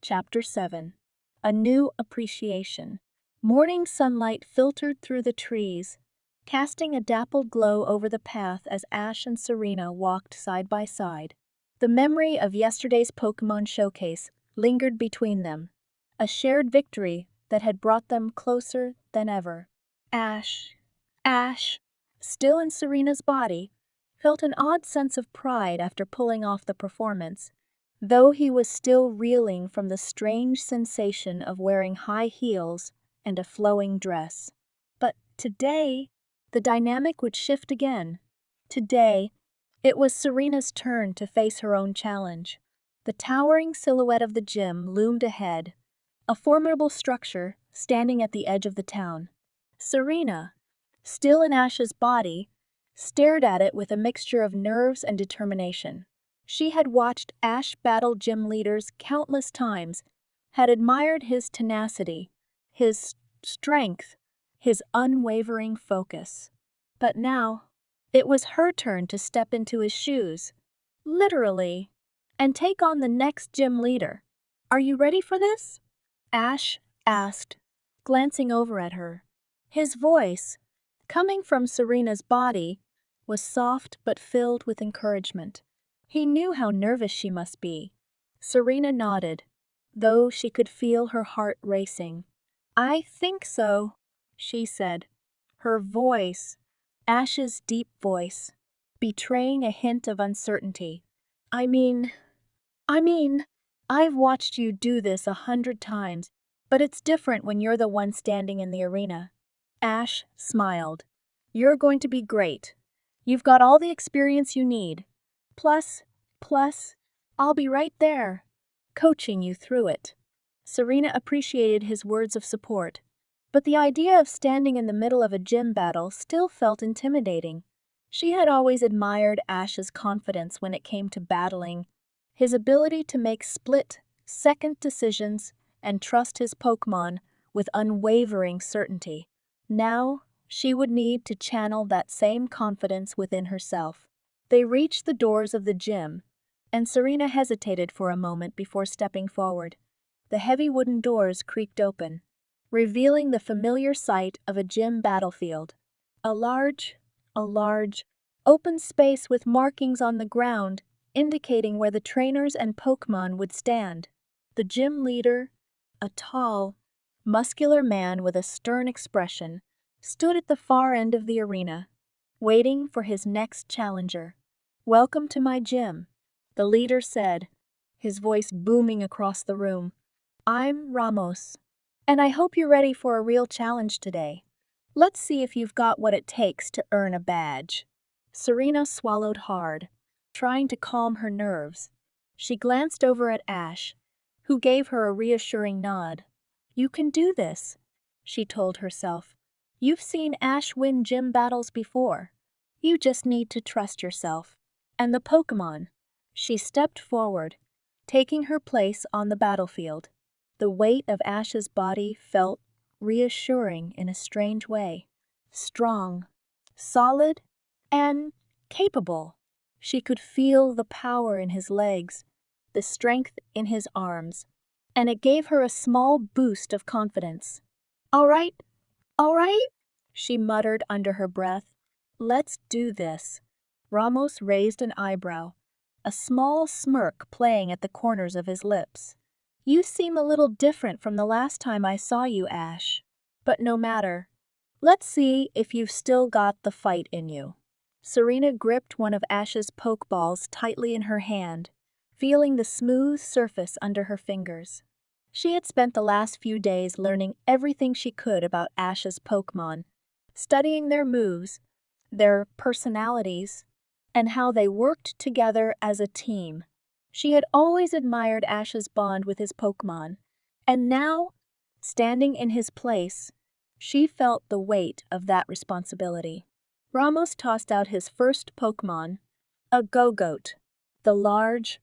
Chapter 7. A New Appreciation. Morning sunlight filtered through the trees, casting a dappled glow over the path as Ash and Serena walked side by side. The memory of yesterday's Pokemon showcase lingered between them, a shared victory that had brought them closer than ever. Ash, still in Serena's body, felt an odd sense of pride after pulling off the performance, though he was still reeling from the strange sensation of wearing high heels and a flowing dress. But today, the dynamic would shift again. Today, it was Serena's turn to face her own challenge. The towering silhouette of the gym loomed ahead, a formidable structure standing at the edge of the town. Serena, still in Ash's body, stared at it with a mixture of nerves and determination. She had watched Ash battle gym leaders countless times, had admired his tenacity, his strength, his unwavering focus. But now, it was her turn to step into his shoes, literally, and take on the next gym leader. "Are you ready for this?" Ash asked, glancing over at her. His voice, coming from Serena's body, was soft but filled with encouragement. He knew how nervous she must be. Serena nodded, though she could feel her heart racing. "I think so," she said, her voice, Ash's deep voice, betraying a hint of uncertainty. I mean, I've watched you do this 100 times, but it's different when you're the one standing in the arena." Ash smiled. "You're going to be great. You've got all the experience you need. Plus, I'll be right there, coaching you through it." Serena appreciated his words of support, but the idea of standing in the middle of a gym battle still felt intimidating. She had always admired Ash's confidence when it came to battling, his ability to make split-second decisions and trust his Pokemon with unwavering certainty. Now, she would need to channel that same confidence within herself. They reached the doors of the gym, and Serena hesitated for a moment before stepping forward. The heavy wooden doors creaked open, revealing the familiar sight of a gym battlefield. A large, open space with markings on the ground indicating where the trainers and Pokemon would stand. The gym leader, a tall, muscular man with a stern expression, stood at the far end of the arena, waiting for his next challenger. "Welcome to my gym," the leader said, his voice booming across the room. "I'm Ramos, and I hope you're ready for a real challenge today. Let's see if you've got what it takes to earn a badge." Serena swallowed hard, trying to calm her nerves. She glanced over at Ash, who gave her a reassuring nod. "You can do this," she told herself. "You've seen Ash win gym battles before. You just need to trust yourself." And the Pokemon. She stepped forward, taking her place on the battlefield. The weight of Ash's body felt reassuring in a strange way. Strong, solid, and capable. She could feel the power in his legs, the strength in his arms, and it gave her a small boost of confidence. All right, she muttered under her breath. "Let's do this." Ramos raised an eyebrow, a small smirk playing at the corners of his lips. "You seem a little different from the last time I saw you, Ash. But no matter. Let's see if you've still got the fight in you." Serena gripped one of Ash's Pokeballs tightly in her hand, feeling the smooth surface under her fingers. She had spent the last few days learning everything she could about Ash's Pokemon, studying their moves, their personalities, and how they worked together as a team. She had always admired Ash's bond with his Pokemon, and now, standing in his place, she felt the weight of that responsibility. Ramos tossed out his first Pokemon, a Go-Goat. The large,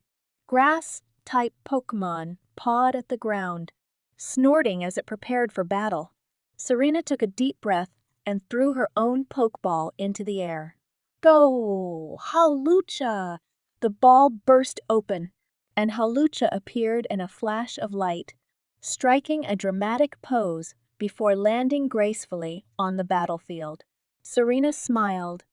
grass-type Pokemon pawed at the ground, snorting as it prepared for battle. Serena took a deep breath and threw her own Pokeball into the air. Go! Halucha! The ball burst open, and Halucha appeared in a flash of light, striking a dramatic pose before landing gracefully on the battlefield. Serena smiled.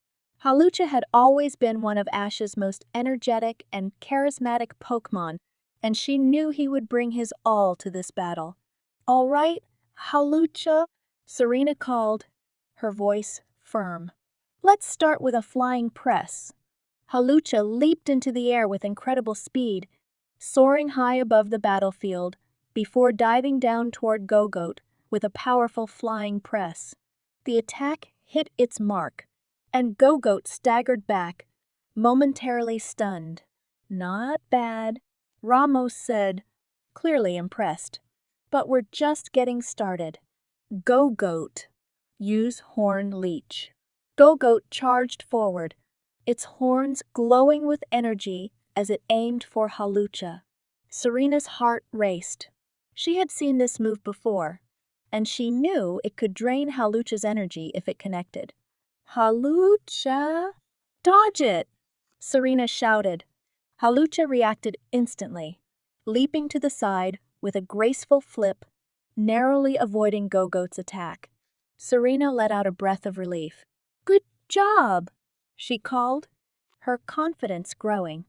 Halucha had always been one of Ash's most energetic and charismatic Pokemon, and she knew he would bring his all to this battle. "All right, Halucha," Serena called, her voice firm. "Let's start with a flying press." Halucha leaped into the air with incredible speed, soaring high above the battlefield, before diving down toward Go-Goat with a powerful flying press. The attack hit its mark, and Go-Goat staggered back, momentarily stunned. "Not bad," Ramos said, clearly impressed. "But we're just getting started." Go-Goat. Use Horn Leech. Go-Goat charged forward, its horns glowing with energy as it aimed for Halucha. Serena's heart raced. She had seen this move before, and she knew it could drain Halucha's energy if it connected. "Halucha, dodge it!" Serena shouted. Halucha reacted instantly, leaping to the side with a graceful flip, narrowly avoiding Go-Goat's attack. Serena let out a breath of relief. "Good job," she called, her confidence growing.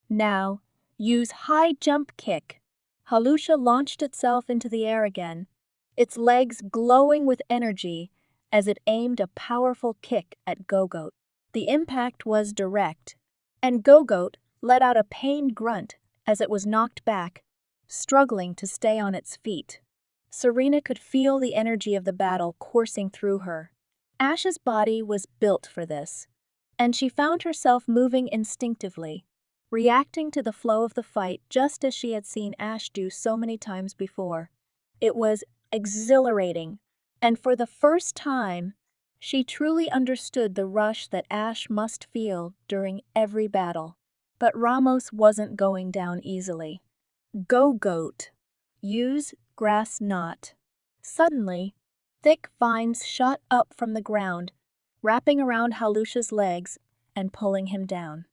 "Now, use high jump kick." Halucha launched itself into the air again, its legs glowing with energy as it aimed a powerful kick at Go-Goat. The impact was direct, and Go-Goat let out a pained grunt as it was knocked back, struggling to stay on its feet. Serena could feel the energy of the battle coursing through her. Ash's body was built for this, and she found herself moving instinctively, reacting to the flow of the fight just as she had seen Ash do so many times before. It was exhilarating, and for the first time, she truly understood the rush that Ash must feel during every battle. But Ramos wasn't going down easily. Go-Goat. Use Grass Knot. Suddenly, thick vines shot up from the ground, wrapping around Halucha's legs and pulling him down.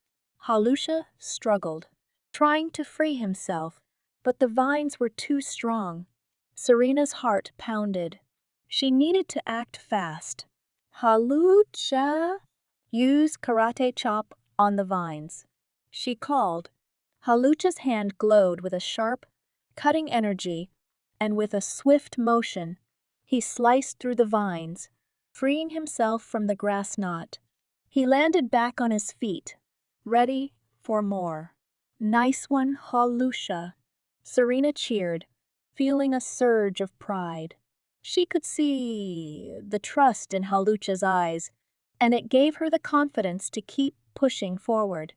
Halucha struggled, trying to free himself, but the vines were too strong. Serena's heart pounded. She needed to act fast. "Halucha, use Karate Chop on the vines," she called. Halucha's hand glowed with a sharp, cutting energy, and with a swift motion, he sliced through the vines, freeing himself from the grass knot. He landed back on his feet, ready for more. "Nice one, Halucha," Serena cheered, feeling a surge of pride. She could see the trust in Halucha's eyes, and it gave her the confidence to keep pushing forward.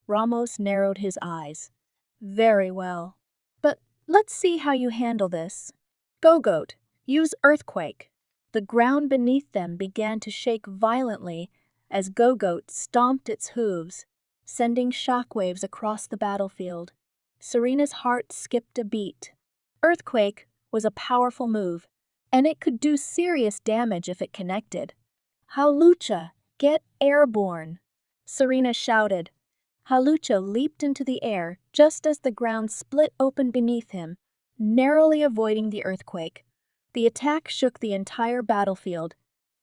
Ramos narrowed his eyes. "Very well. But let's see how you handle this. Go-Goat, use Earthquake." The ground beneath them began to shake violently as Go-Goat stomped its hooves, sending shockwaves across the battlefield. Serena's heart skipped a beat. Earthquake was a powerful move, and it could do serious damage if it connected. "Halucha, get airborne," Serena shouted. Halucha leaped into the air just as the ground split open beneath him, narrowly avoiding the earthquake. The attack shook the entire battlefield,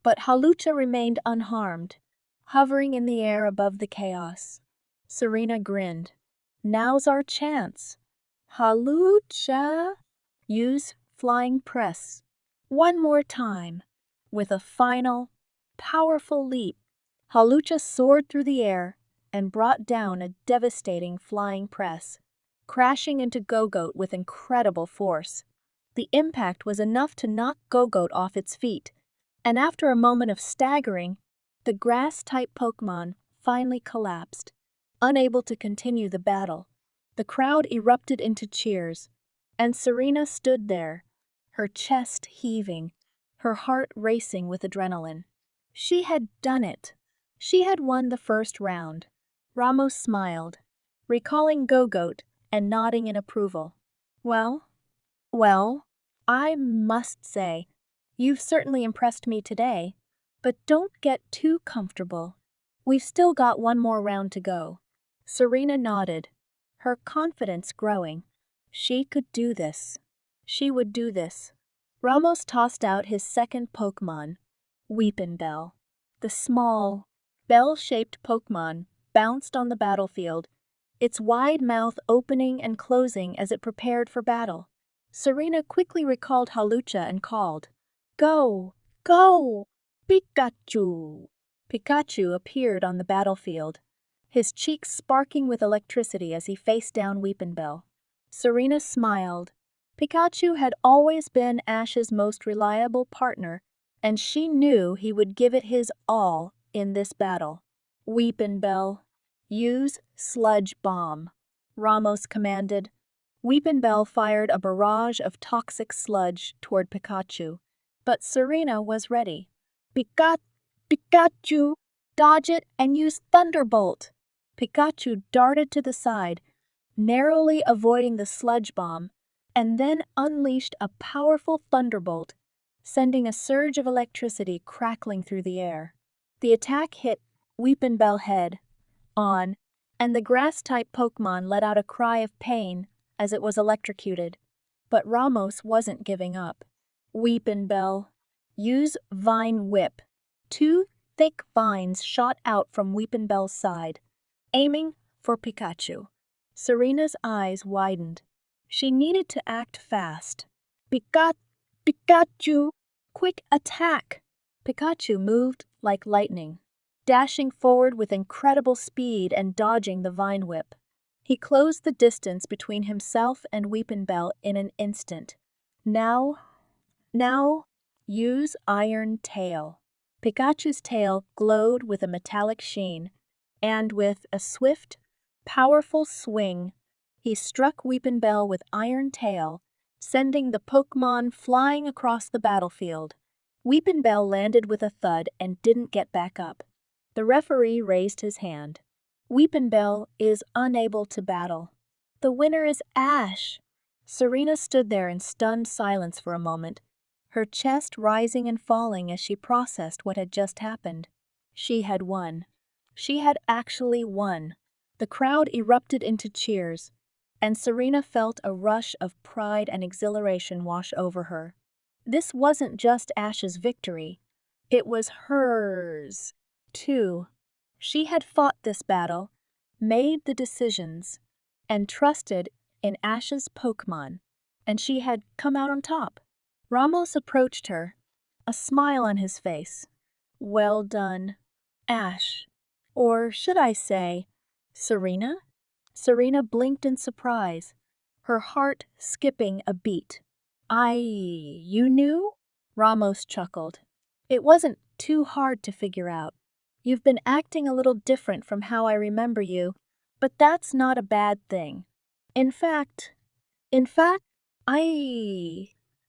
but Halucha remained unharmed, hovering in the air above the chaos. Serena grinned. "Now's our chance. Halucha, use Flying Press." One more time. With a final, powerful leap, Halucha soared through the air and brought down a devastating flying press, crashing into Go-Goat with incredible force. The impact was enough to knock Go-Goat off its feet, and after a moment of staggering, the grass-type Pokemon finally collapsed, unable to continue the battle. The crowd erupted into cheers, and Serena stood there, her chest heaving, her heart racing with adrenaline. She had done it. She had won the first round. Ramos smiled, recalling Go-Goat and nodding in approval. Well, I must say, you've certainly impressed me today, but don't get too comfortable. We've still got one more round to go." Serena nodded, her confidence growing. She could do this. She would do this. Ramos tossed out his second Pokemon, Weepinbell. The small, bell-shaped Pokemon bounced on the battlefield, its wide mouth opening and closing as it prepared for battle. Serena quickly recalled Halucha and called, "Go! Go! Pikachu!" Pikachu appeared on the battlefield, his cheeks sparking with electricity as he faced down Weepinbell. Serena smiled. Pikachu had always been Ash's most reliable partner, and she knew he would give it his all in this battle. "Weepinbell, use Sludge Bomb," Ramos commanded. Weepinbell fired a barrage of toxic sludge toward Pikachu, but Serena was ready. Pikachu, dodge it and use Thunderbolt." Pikachu darted to the side, narrowly avoiding the sludge bomb, and then unleashed a powerful thunderbolt, sending a surge of electricity crackling through the air. The attack hit Weepinbell head on, and the grass-type Pokemon let out a cry of pain as it was electrocuted. But Ramos wasn't giving up. "Weepinbell, use Vine Whip." Two thick vines shot out from Weepinbell's side, aiming for Pikachu. Serena's eyes widened. She needed to act fast. Pikachu, quick attack!" Pikachu moved like lightning, dashing forward with incredible speed and dodging the Vine Whip. He closed the distance between himself and Weepinbell in an instant. Now, use Iron Tail." Pikachu's tail glowed with a metallic sheen, and with a swift, powerful swing, he struck Weepinbell with Iron Tail, sending the Pokemon flying across the battlefield. Weepinbell landed with a thud and didn't get back up. The referee raised his hand. "Weepinbell is unable to battle. The winner is Ash." Serena stood there in stunned silence for a moment, her chest rising and falling as she processed what had just happened. She had won. She had actually won. The crowd erupted into cheers, and Serena felt a rush of pride and exhilaration wash over her. This wasn't just Ash's victory. It was hers, too. She had fought this battle, made the decisions, and trusted in Ash's Pokemon, and she had come out on top. Ramos approached her, a smile on his face. "Well done, Ash. Or should I say, Serena?" Serena blinked in surprise, her heart skipping a beat. You knew?" Ramos chuckled. "It wasn't too hard to figure out. You've been acting a little different from how I remember you, but that's not a bad thing. In fact,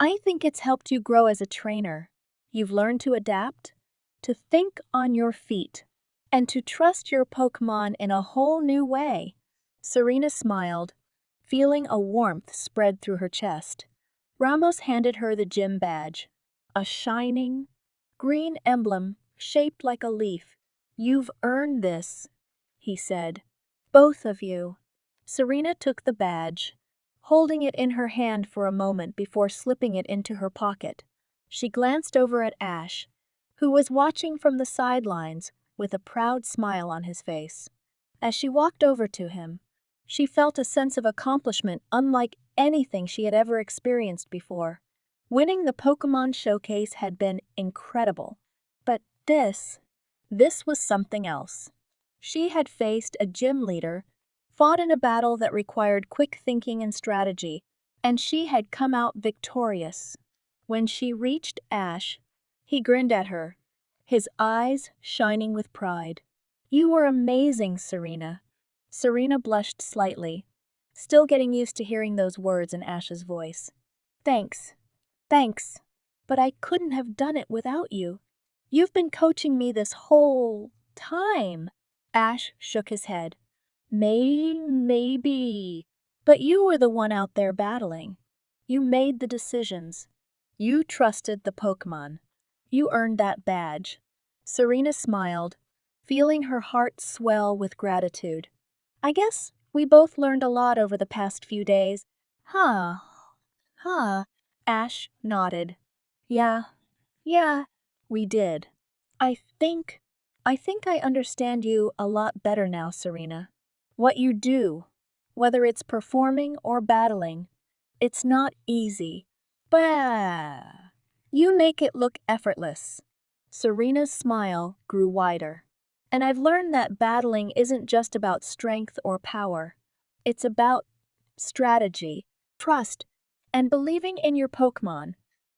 I think it's helped you grow as a trainer. You've learned to adapt, to think on your feet, and to trust your Pokemon in a whole new way." Serena smiled, feeling a warmth spread through her chest. Ramos handed her the gym badge, a shining, green emblem shaped like a leaf. "You've earned this," he said. "Both of you." Serena took the badge, holding it in her hand for a moment before slipping it into her pocket. She glanced over at Ash, who was watching from the sidelines with a proud smile on his face. As she walked over to him, she felt a sense of accomplishment unlike anything she had ever experienced before. Winning the Pokemon Showcase had been incredible, but this was something else. She had faced a gym leader, fought in a battle that required quick thinking and strategy, and she had come out victorious. When she reached Ash, he grinned at her, his eyes shining with pride. "You were amazing, Serena." Serena blushed slightly, still getting used to hearing those words in Ash's voice. Thanks, but I couldn't have done it without you. You've been coaching me this whole time." Ash shook his head. Maybe, but you were the one out there battling. You made the decisions. You trusted the Pokemon. You earned that badge." Serena smiled, feeling her heart swell with gratitude. I guess We both learned a lot over the past few days. Huh. Huh. Ash nodded. Yeah. Yeah, we did. I think I understand you a lot better now, Serena. What you do, whether it's performing or battling, it's not easy. But you make it look effortless. Serena's smile grew wider. And I've learned that battling isn't just about strength or power. It's about strategy, trust, and believing in your Pokemon.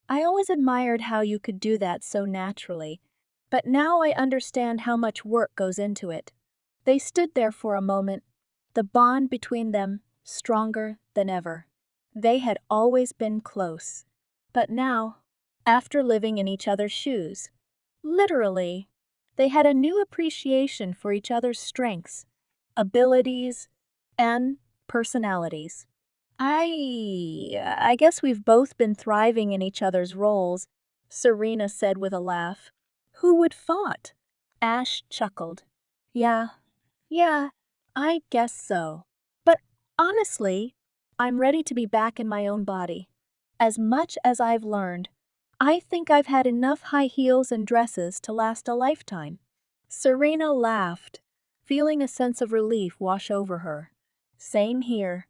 I always admired how you could do that so naturally, but now I understand how much work goes into it. They stood there for a moment, the bond between them stronger than ever. They had always been close. But now, after living in each other's shoes, literally, they had a new appreciation for each other's strengths, abilities, and personalities. I guess we've both been thriving in each other's roles, Serena said with a laugh. Who would thought? Ash chuckled. Yeah, yeah, I guess so. But honestly, I'm ready to be back in my own body. As much as I've learned, I think I've had enough high heels and dresses to last a lifetime. Serena laughed, feeling a sense of relief wash over her. Same here.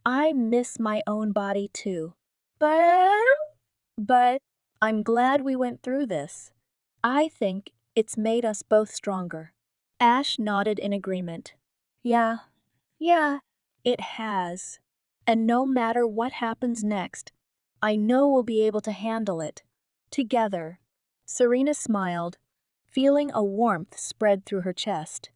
I miss my own body too. But I'm glad we went through this. I think it's made us both stronger. Ash nodded in agreement. Yeah, it has. And no matter what happens next, I know we'll be able to handle it. Together. Serena smiled, feeling a warmth spread through her chest.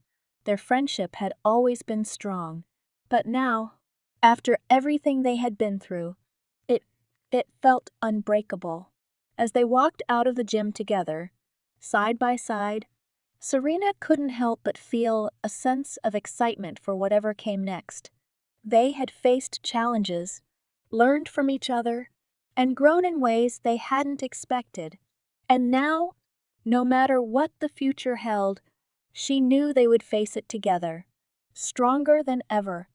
Their friendship had always been strong, but now, after everything they had been through, it, it felt unbreakable. As they walked out of the gym together, side by side, Serena couldn't help but feel a sense of excitement for whatever came next. They had faced challenges, learned from each other, and grown in ways they hadn't expected. And now, no matter what the future held, she knew they would face it together, stronger than ever.